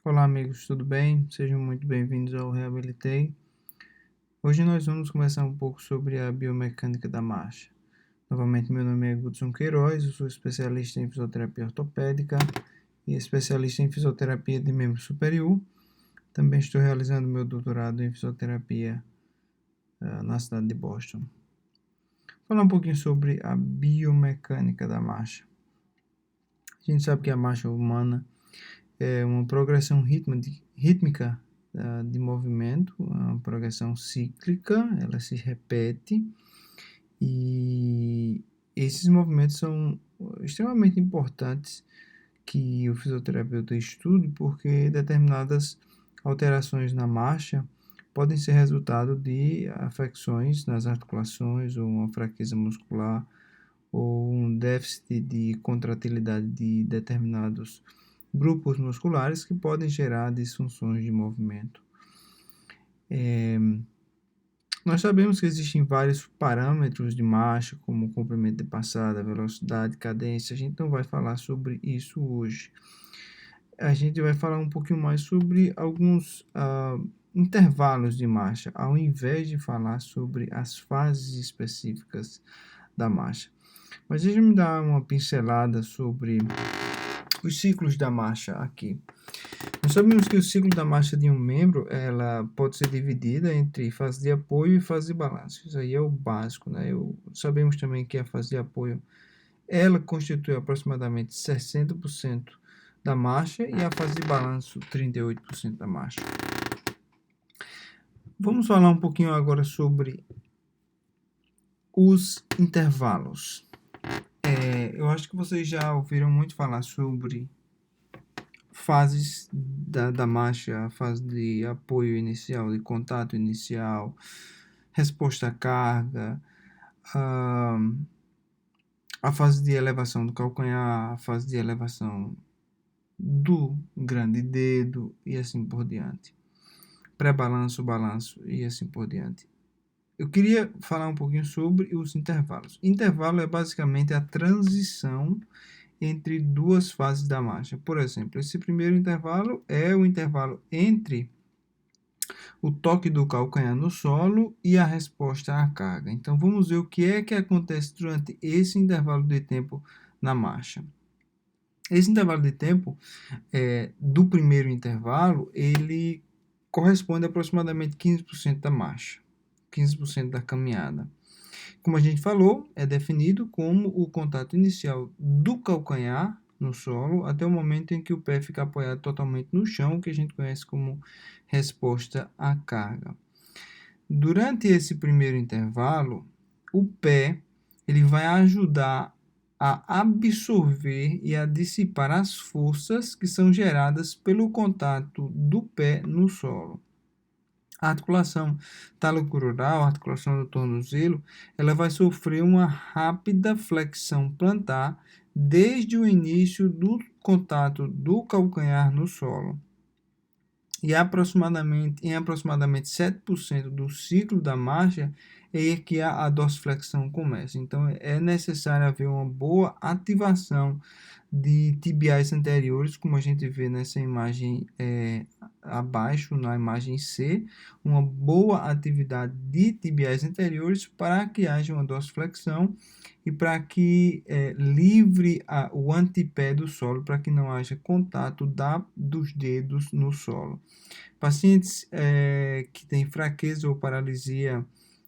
Olá, amigos, tudo bem? Sejam muito bem-vindos ao Reabilitei. Hoje nós vamos conversar um pouco sobre a biomecânica da marcha. Novamente, meu nome é Gudson Queiroz, eu sou especialista em fisioterapia ortopédica e especialista em fisioterapia de membro superior. Também estou realizando meu doutorado em fisioterapia na cidade de Boston. Vou falar um pouquinho sobre a biomecânica da marcha. A gente sabe que a marcha humana é uma progressão rítmica de movimento, uma progressão cíclica, ela se repete e esses movimentos são extremamente importantes que o fisioterapeuta estude porque determinadas alterações na marcha podem ser resultado de afecções nas articulações ou uma fraqueza muscular ou um déficit de contratilidade de determinados grupos musculares que podem gerar disfunções de movimento. Nós sabemos que existem vários parâmetros de marcha, como o comprimento de passada, velocidade, cadência. A gente não vai falar sobre isso hoje. A gente vai falar um pouquinho mais sobre alguns intervalos de marcha, ao invés de falar sobre as fases específicas da marcha. Mas deixa eu me dar uma pincelada sobre os ciclos da marcha aqui. Nós sabemos que o ciclo da marcha de um membro ela pode ser dividida entre fase de apoio e fase de balanço. Isso aí é o básico, né? Sabemos também que a fase de apoio ela constitui aproximadamente 60% da marcha e a fase de balanço 38% da marcha. Vamos falar um pouquinho agora sobre os intervalos. Eu acho que vocês já ouviram muito falar sobre fases da marcha, a fase de apoio inicial, de contato inicial, resposta à carga, a fase de elevação do calcanhar, a fase de elevação do grande dedo e assim por diante. Pré-balanço, balanço e assim por diante. Eu queria falar um pouquinho sobre os intervalos. Intervalo é basicamente a transição entre duas fases da marcha. Por exemplo, esse primeiro intervalo é o intervalo entre o toque do calcanhar no solo e a resposta à carga. Então, vamos ver o que é que acontece durante esse intervalo de tempo na marcha. Esse intervalo de tempo do primeiro intervalo, ele corresponde a aproximadamente 15% da marcha, 15% da caminhada. Como a gente falou, é definido como o contato inicial do calcanhar no solo até o momento em que o pé fica apoiado totalmente no chão, que a gente conhece como resposta à carga. Durante esse primeiro intervalo, o pé ele vai ajudar a absorver e a dissipar as forças que são geradas pelo contato do pé no solo. A articulação talocrural, a articulação do tornozelo, ela vai sofrer uma rápida flexão plantar desde o início do contato do calcanhar no solo. E em aproximadamente 7% do ciclo da marcha é que a dorsiflexão começa. Então, é necessário haver uma boa ativação de tibiais anteriores, como a gente vê nessa imagem abaixo, na imagem C, uma boa atividade de tibiais anteriores para que haja uma dorsiflexão e para que livre o antepé do solo, para que não haja contato dos dedos no solo. Pacientes que têm fraqueza ou paralisia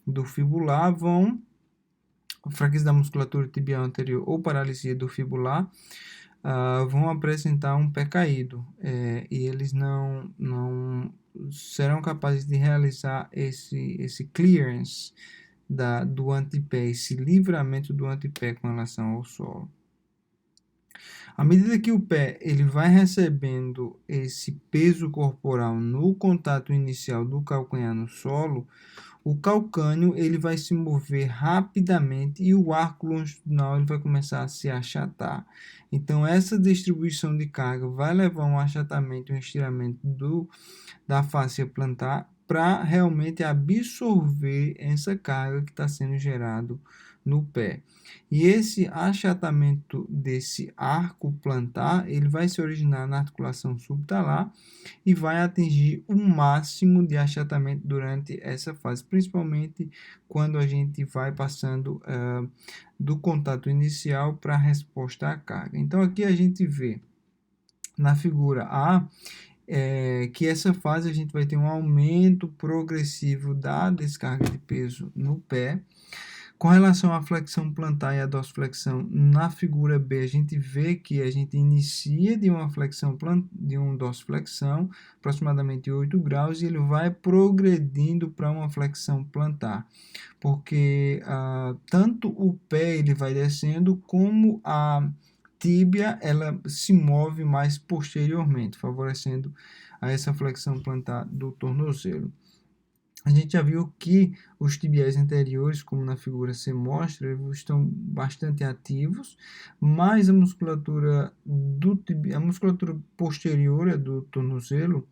do fibular fraqueza da musculatura tibial anterior ou paralisia do fibular, vão apresentar um pé caído e eles não serão capazes de realizar esse clearance do antepé, esse livramento do antepé com relação ao solo. À medida que o pé ele vai recebendo esse peso corporal no contato inicial do calcanhar no solo, o calcâneo ele vai se mover rapidamente e o arco longitudinal ele vai começar a se achatar. Então, essa distribuição de carga vai levar a um achatamento, um estiramento da fáscia plantar para realmente absorver essa carga que está sendo gerada no pé. E esse achatamento desse arco plantar, ele vai se originar na articulação subtalar e vai atingir o máximo de achatamento durante essa fase, principalmente quando a gente vai passando do contato inicial para a resposta à carga. Então aqui a gente vê na figura A que essa fase a gente vai ter um aumento progressivo da descarga de peso no pé. Com relação à flexão plantar e à dorsiflexão, na figura B a gente vê que a gente inicia de uma flexão de uma dorsiflexão, aproximadamente 8 graus, e ele vai progredindo para uma flexão plantar, porque tanto o pé ele vai descendo, como a tíbia ela se move mais posteriormente, favorecendo a essa flexão plantar do tornozelo. A gente já viu que os tibiais anteriores, como na figura C mostra, estão bastante ativos, mas a musculatura posterior do tornozelo,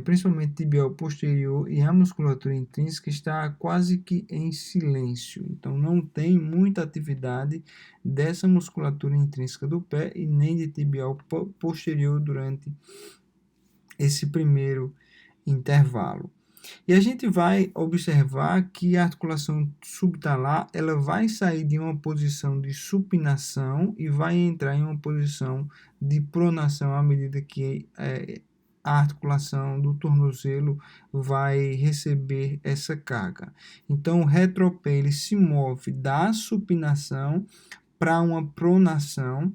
principalmente tibial posterior, e a musculatura intrínseca está quase que em silêncio. Então não tem muita atividade dessa musculatura intrínseca do pé e nem de tibial posterior durante esse primeiro intervalo. E a gente vai observar que a articulação subtalar ela vai sair de uma posição de supinação e vai entrar em uma posição de pronação à medida que a articulação do tornozelo vai receber essa carga. Então o retropé ele se move da supinação para uma pronação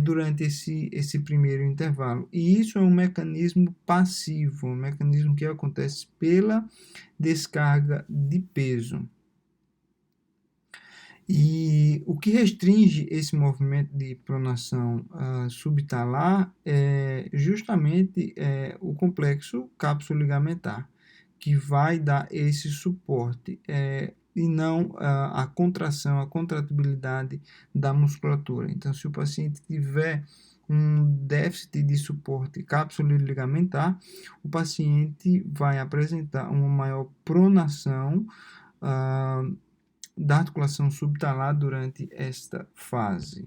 durante esse primeiro intervalo. E isso é um mecanismo passivo, um mecanismo que acontece pela descarga de peso. E o que restringe esse movimento de pronação subtalar é justamente o complexo cápsulo-ligamentar, que vai dar esse suporte, e não a contração, a contratibilidade da musculatura. Então, se o paciente tiver um déficit de suporte cápsulo-ligamentar, o paciente vai apresentar uma maior pronação da articulação subtalar durante esta fase.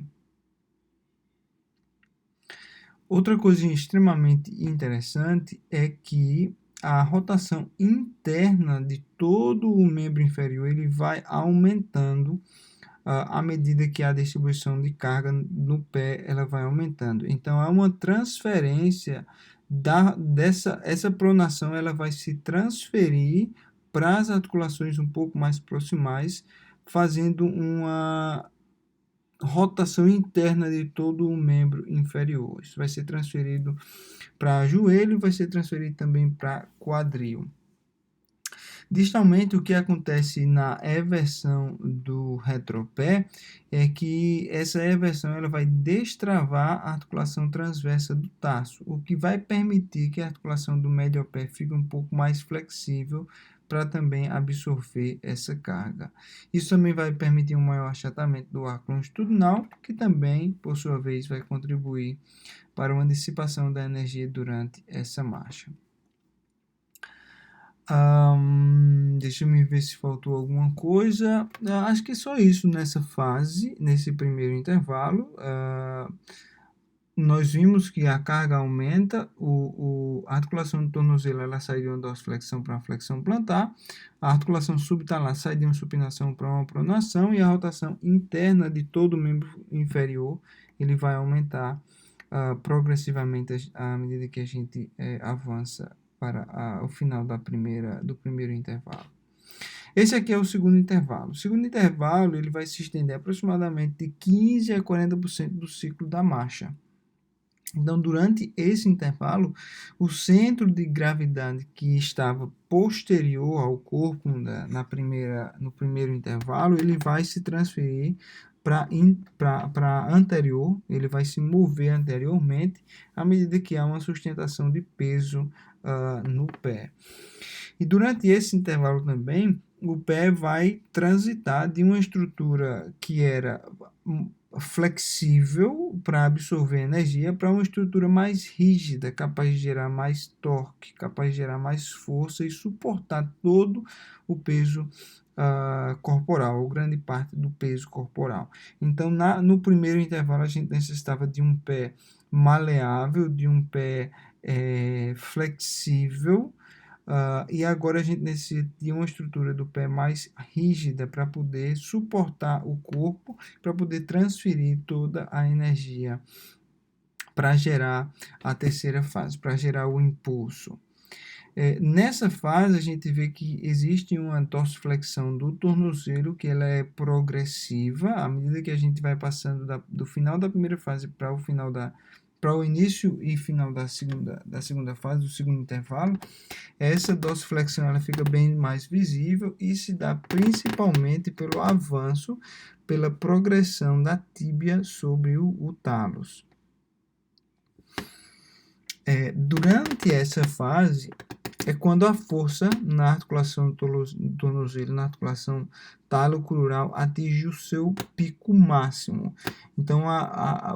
Outra coisa extremamente interessante é que a rotação interna de todo o membro inferior ele vai aumentando à medida que a distribuição de carga no pé ela vai aumentando. Então, é uma transferência essa pronação ela vai se transferir para as articulações um pouco mais proximais, fazendo uma rotação interna de todo o membro inferior. Isso vai ser transferido para joelho e vai ser transferido também para quadril. Distalmente, o que acontece na eversão do retropé é que essa eversão ela vai destravar a articulação transversa do tarso, o que vai permitir que a articulação do médio pé fique um pouco mais flexível para também absorver essa carga. Isso também vai permitir um maior achatamento do arco longitudinal, que também, por sua vez, vai contribuir para uma dissipação da energia durante essa marcha. Deixa eu ver se faltou alguma coisa. Acho que é só isso nessa fase, nesse primeiro intervalo. Nós vimos que a carga aumenta, a articulação do tornozelo ela sai de uma dorsiflexão para uma flexão plantar, a articulação subtalar sai de uma supinação para uma pronação, e a rotação interna de todo o membro inferior ele vai aumentar progressivamente à medida que a gente avança para o final do primeiro intervalo. Esse aqui é o segundo intervalo. O segundo intervalo ele vai se estender aproximadamente de 15 a 40% do ciclo da marcha. Então, durante esse intervalo, o centro de gravidade que estava posterior ao corpo no primeiro intervalo, ele vai se transferir para anterior, ele vai se mover anteriormente à medida que há uma sustentação de peso no pé. E durante esse intervalo também, o pé vai transitar de uma estrutura que era flexível para absorver energia para uma estrutura mais rígida, capaz de gerar mais torque, capaz de gerar mais força e suportar todo o peso corporal, ou grande parte do peso corporal. Então, no primeiro intervalo, a gente necessitava de um pé maleável, de um pé flexível, e agora a gente necessita de uma estrutura do pé mais rígida para poder suportar o corpo, para poder transferir toda a energia para gerar a terceira fase, para gerar o impulso. Nessa fase, a gente vê que existe uma dorsiflexão do tornozelo, que ela é progressiva, à medida que a gente vai passando do final da primeira fase para o início e final da segunda fase, do segundo intervalo. Essa dorsiflexão ela fica bem mais visível e se dá principalmente pelo avanço, pela progressão da tíbia sobre o talos. Durante essa fase, é quando a força na articulação do tornozelo, na articulação talocrural, atinge o seu pico máximo. Então,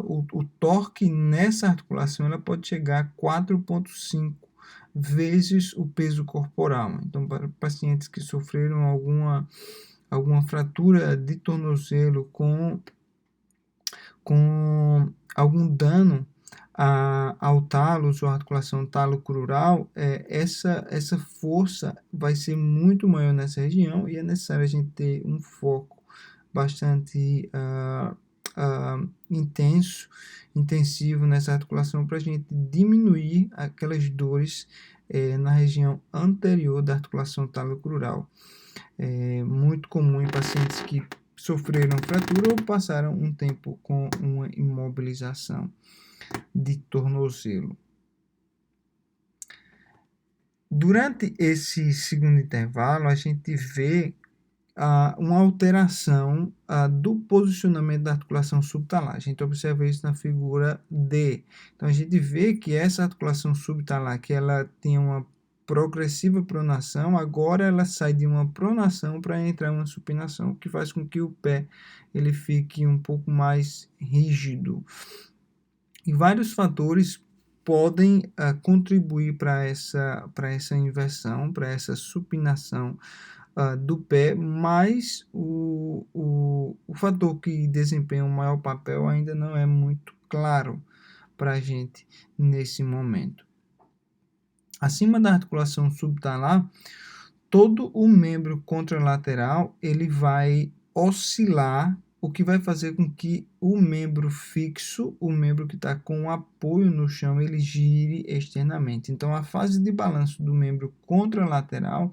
o torque nessa articulação ela pode chegar a 4,5 vezes o peso corporal. Então, para pacientes que sofreram alguma fratura de tornozelo com algum dano ao talos ou articulação talocrural, essa força vai ser muito maior nessa região e é necessário a gente ter um foco bastante intensivo nessa articulação para a gente diminuir aquelas dores na região anterior da articulação talocrural. É muito comum em pacientes que sofreram fratura ou passaram um tempo com uma imobilização de tornozelo. Durante esse segundo intervalo, a gente vê uma alteração do posicionamento da articulação subtalar. A gente observa isso na figura D. Então, a gente vê que essa articulação subtalar, que ela tinha uma progressiva pronação, agora ela sai de uma pronação para entrar em uma supinação, o que faz com que o pé ele fique um pouco mais rígido. E vários fatores podem contribuir para essa inversão, para essa supinação do pé, mas o fator que desempenha o maior papel ainda não é muito claro para a gente nesse momento. Acima da articulação subtalar, todo o membro contralateral ele vai oscilar, o que vai fazer com que o membro fixo, o membro que está com apoio no chão, ele gire externamente. Então, a fase de balanço do membro contralateral,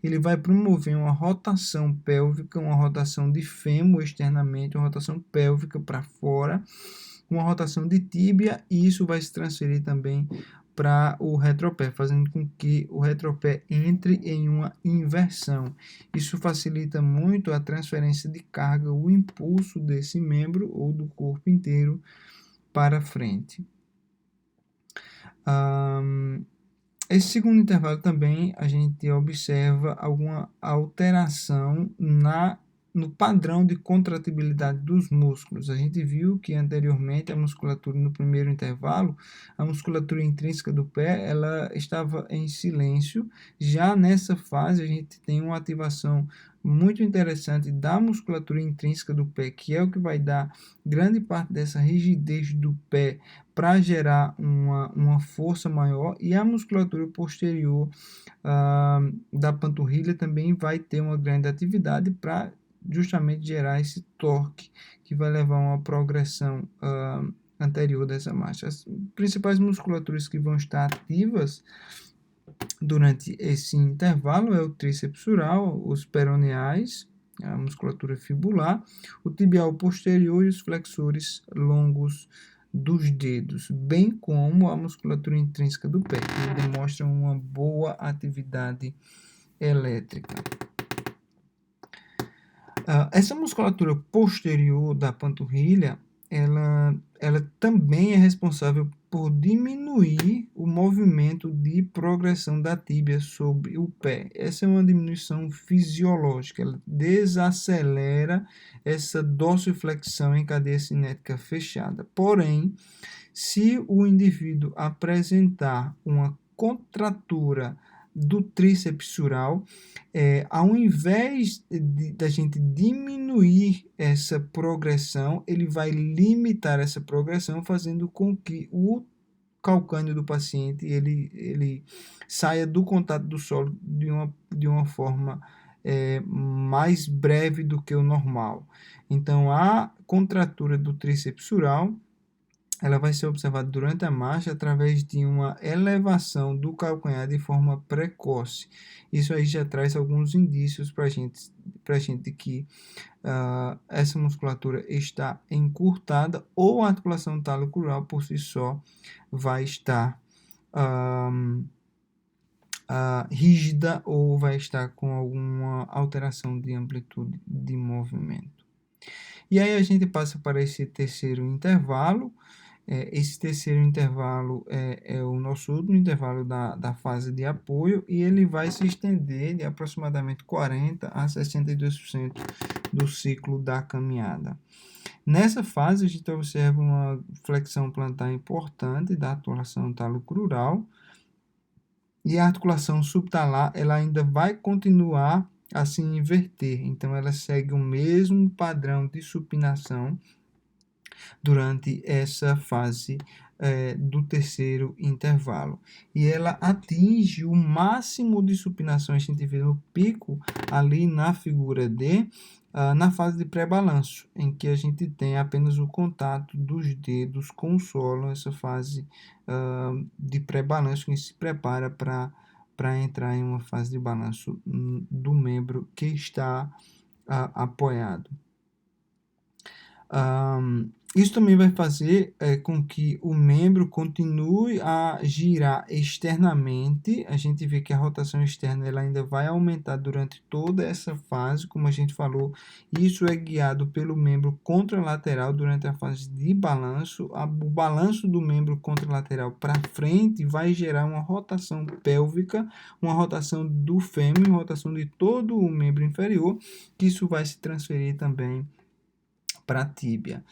ele vai promover uma rotação pélvica, uma rotação de fêmur externamente, uma rotação pélvica para fora, uma rotação de tíbia, e isso vai se transferir também para o retropé, fazendo com que o retropé entre em uma inversão. Isso facilita muito a transferência de carga, o impulso desse membro ou do corpo inteiro para frente. Esse segundo intervalo também a gente observa alguma alteração no padrão de contratibilidade dos músculos. A gente viu que anteriormente a musculatura no primeiro intervalo, a musculatura intrínseca do pé, ela estava em silêncio. Já nessa fase a gente tem uma ativação muito interessante da musculatura intrínseca do pé, que é o que vai dar grande parte dessa rigidez do pé para gerar uma força maior, e a musculatura posterior da panturrilha também vai ter uma grande atividade para justamente gerar esse torque que vai levar a uma progressão anterior dessa marcha. As principais musculaturas que vão estar ativas durante esse intervalo é o tríceps sural, os peroneais, a musculatura fibular, o tibial posterior e os flexores longos dos dedos, bem como a musculatura intrínseca do pé, que demonstra uma boa atividade elétrica. Essa musculatura posterior da panturrilha, ela também é responsável por diminuir o movimento de progressão da tíbia sobre o pé. Essa é uma diminuição fisiológica, ela desacelera essa dorsiflexão em cadeia cinética fechada. Porém, se o indivíduo apresentar uma contratura do tríceps sural, ao invés da gente diminuir essa progressão, ele vai limitar essa progressão, fazendo com que o calcâneo do paciente ele saia do contato do solo de uma forma mais breve do que o normal. Então, a contratura do tríceps sural ela vai ser observada durante a marcha através de uma elevação do calcanhar de forma precoce. Isso aí já traz alguns indícios para a gente que essa musculatura está encurtada ou a articulação talocrural por si só vai estar rígida ou vai estar com alguma alteração de amplitude de movimento. E aí a gente passa para esse terceiro intervalo. Esse terceiro intervalo é o nosso último intervalo da fase de apoio e ele vai se estender de aproximadamente 40% a 62% do ciclo da caminhada. Nessa fase, a gente observa uma flexão plantar importante da articulação talocrural e a articulação subtalar ela ainda vai continuar a se inverter, então ela segue o mesmo padrão de supinação durante essa fase do terceiro intervalo. E ela atinge o máximo de supinação, a gente vê no pico ali na figura D, na fase de pré-balanço, em que a gente tem apenas o contato dos dedos com o solo, essa fase de pré-balanço que se prepara para entrar em uma fase de balanço do membro que está apoiado. Isso também vai fazer com que o membro continue a girar externamente. A gente vê que a rotação externa ela ainda vai aumentar durante toda essa fase, como a gente falou. Isso é guiado pelo membro contralateral durante a fase de balanço. O balanço do membro contralateral para frente vai gerar uma rotação pélvica, uma rotação do fêmur, uma rotação de todo o membro inferior, que isso vai se transferir também para a tíbia.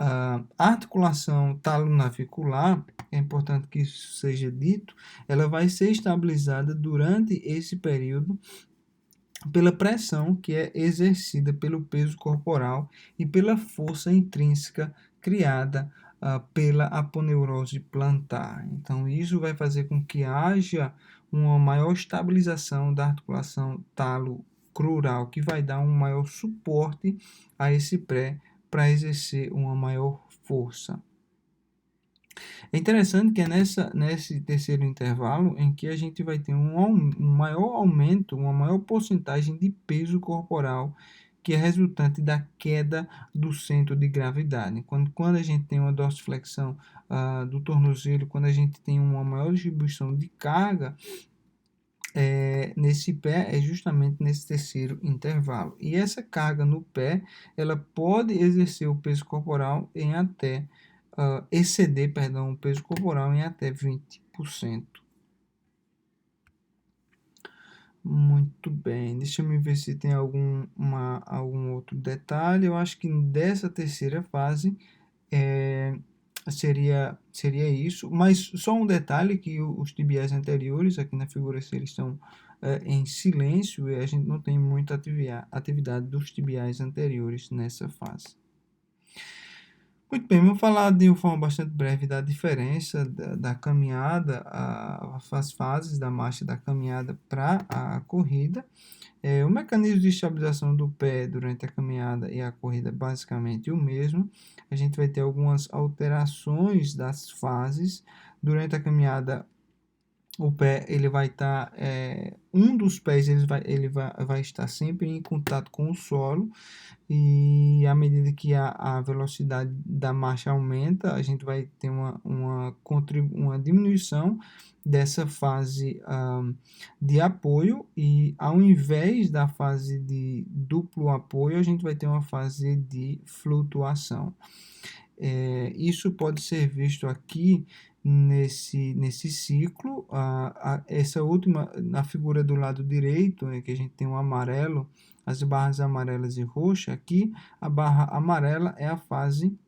A articulação talonavicular, é importante que isso seja dito, ela vai ser estabilizada durante esse período pela pressão que é exercida pelo peso corporal e pela força intrínseca criada pela aponeurose plantar. Então, isso vai fazer com que haja uma maior estabilização da articulação talocrural, que vai dar um maior suporte a esse pré para exercer uma maior força. É interessante que é nesse terceiro intervalo em que a gente vai ter um maior aumento, uma maior porcentagem de peso corporal que é resultante da queda do centro de gravidade. Quando a gente tem uma dorsiflexão do tornozelo, quando a gente tem uma maior distribuição de carga, nesse pé é justamente nesse terceiro intervalo. E essa carga no pé, ela pode exercer o peso corporal em até, exceder, perdão, o peso corporal em até 20%. Muito bem, deixa eu ver se tem algum outro detalhe. Eu acho que dessa terceira fase seria isso, mas só um detalhe que os tibiais anteriores, aqui na figura C, eles estão em silêncio e a gente não tem muita atividade dos tibiais anteriores nessa fase. Muito bem, vamos falar de uma forma bastante breve da diferença da caminhada, as fases da marcha da caminhada para a corrida. O mecanismo de estabilização do pé durante a caminhada e a corrida é basicamente o mesmo. A gente vai ter algumas alterações das fases. Durante a caminhada, o pé ele vai estar, um dos pés ele vai estar sempre em contato com o solo, e à medida que a velocidade da marcha aumenta, a gente vai ter uma diminuição dessa fase de apoio, e ao invés da fase de duplo apoio, a gente vai ter uma fase de flutuação. Isso pode ser visto aqui nesse ciclo. Essa última, na figura do lado direito, que a gente tem um amarelo, as barras amarelas e roxas. Aqui a barra amarela é a fase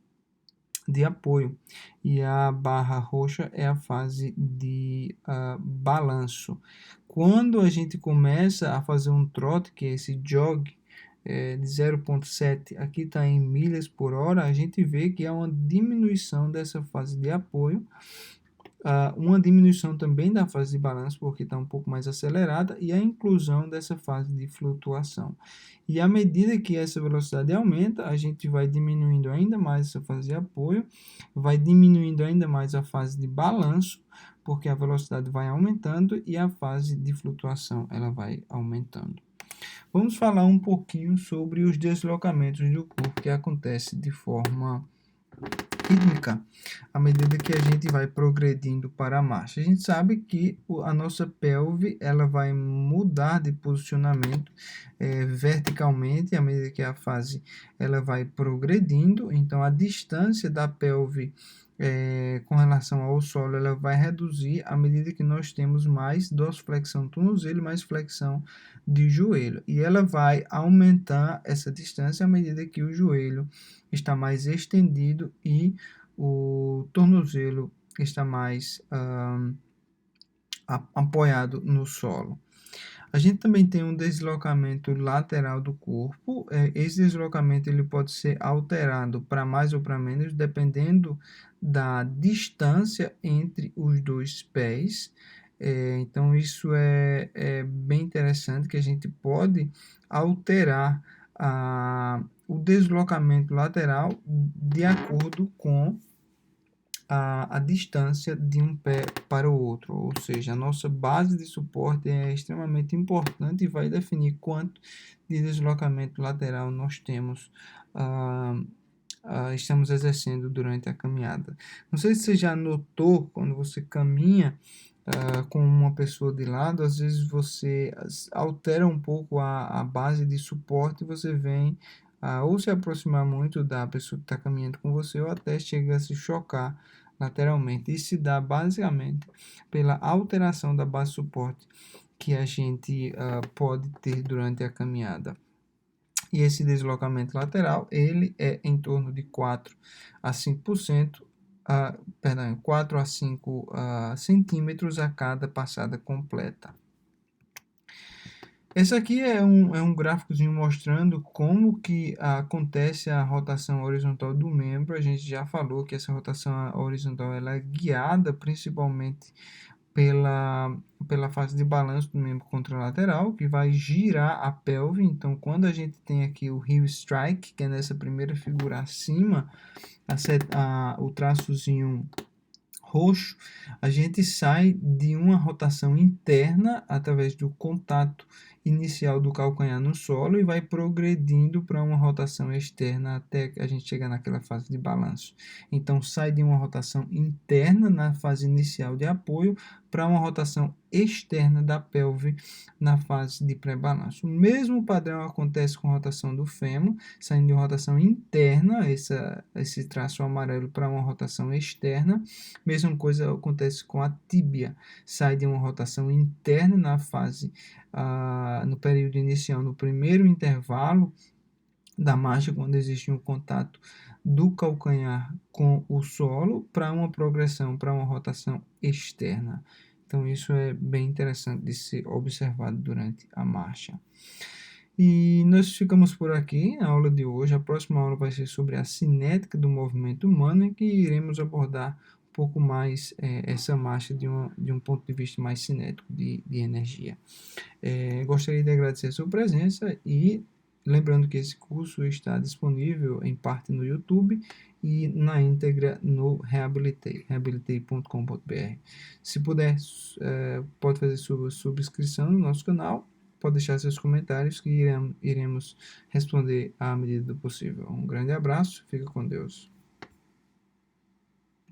de apoio, e a barra roxa é a fase de balanço. Quando a gente começa a fazer um trote, que é esse jog, de 0,7, aqui está em milhas por hora, a gente vê que há uma diminuição dessa fase de apoio, uma diminuição também da fase de balanço, porque está um pouco mais acelerada, e a inclusão dessa fase de flutuação. E à medida que essa velocidade aumenta, a gente vai diminuindo ainda mais essa fase de apoio, vai diminuindo ainda mais a fase de balanço, porque a velocidade vai aumentando e a fase de flutuação ela vai aumentando. Vamos falar um pouquinho sobre os deslocamentos do corpo que acontecem de forma rítmica à medida que a gente vai progredindo para a marcha. A gente sabe que a nossa pelve ela vai mudar de posicionamento verticalmente à medida que a fase ela vai progredindo. Então, a distância da pelve com relação ao solo ela vai reduzir à medida que nós temos mais dorsiflexão do tornozelo, mais flexão de joelho. E ela vai aumentar essa distância à medida que o joelho está mais estendido e o tornozelo está mais apoiado no solo. A gente também tem um deslocamento lateral do corpo. Esse deslocamento ele pode ser alterado para mais ou para menos, dependendo da distância entre os dois pés. Então, isso é bem interessante, que a gente pode alterar o deslocamento lateral de acordo com a distância de um pé para o outro, ou seja, a nossa base de suporte é extremamente importante e vai definir quanto de deslocamento lateral nós temos, estamos exercendo durante a caminhada. Não sei se você já notou, quando você caminha com uma pessoa de lado, às vezes você altera um pouco a base de suporte e você vem ou se aproximar muito da pessoa que está caminhando com você, ou até chega a se chocar lateralmente. Isso se dá basicamente pela alteração da base de suporte que a gente pode ter durante a caminhada. E esse deslocamento lateral, ele é em torno de 4 a 5%, 4 a 5 centímetros a cada passada completa. Esse aqui é um gráficozinho mostrando como que acontece a rotação horizontal do membro. A gente já falou que essa rotação horizontal ela é guiada principalmente pela fase de balanço do membro contralateral, que vai girar a pelve. Então, quando a gente tem aqui o heel strike, que é nessa primeira figura acima, o traçozinho roxo, a gente sai de uma rotação interna através do contato inicial do calcanhar no solo e vai progredindo para uma rotação externa até a gente chegar naquela fase de balanço. Então, sai de uma rotação interna na fase inicial de apoio para uma rotação externa da pelve na fase de pré-balanço. O mesmo padrão acontece com a rotação do fêmur, saindo de uma rotação interna, esse traço amarelo, para uma rotação externa. Mesma coisa acontece com a tíbia, sai de uma rotação interna na fase, no período inicial, no primeiro intervalo da marcha, quando existe um contato do calcanhar com o solo, para uma progressão, para uma rotação externa. Então, isso é bem interessante de ser observado durante a marcha. E nós ficamos por aqui na aula de hoje. A próxima aula vai ser sobre a cinética do movimento humano, em que iremos abordar um pouco mais essa marcha de um ponto de vista mais cinético de energia. Gostaria de agradecer a sua presença e lembrando que esse curso está disponível em parte no YouTube e na íntegra no Reabilitei, reabilitei.com.br. Se puder, pode fazer sua subscrição no nosso canal, pode deixar seus comentários que iremos responder à medida do possível. Um grande abraço, fica com Deus.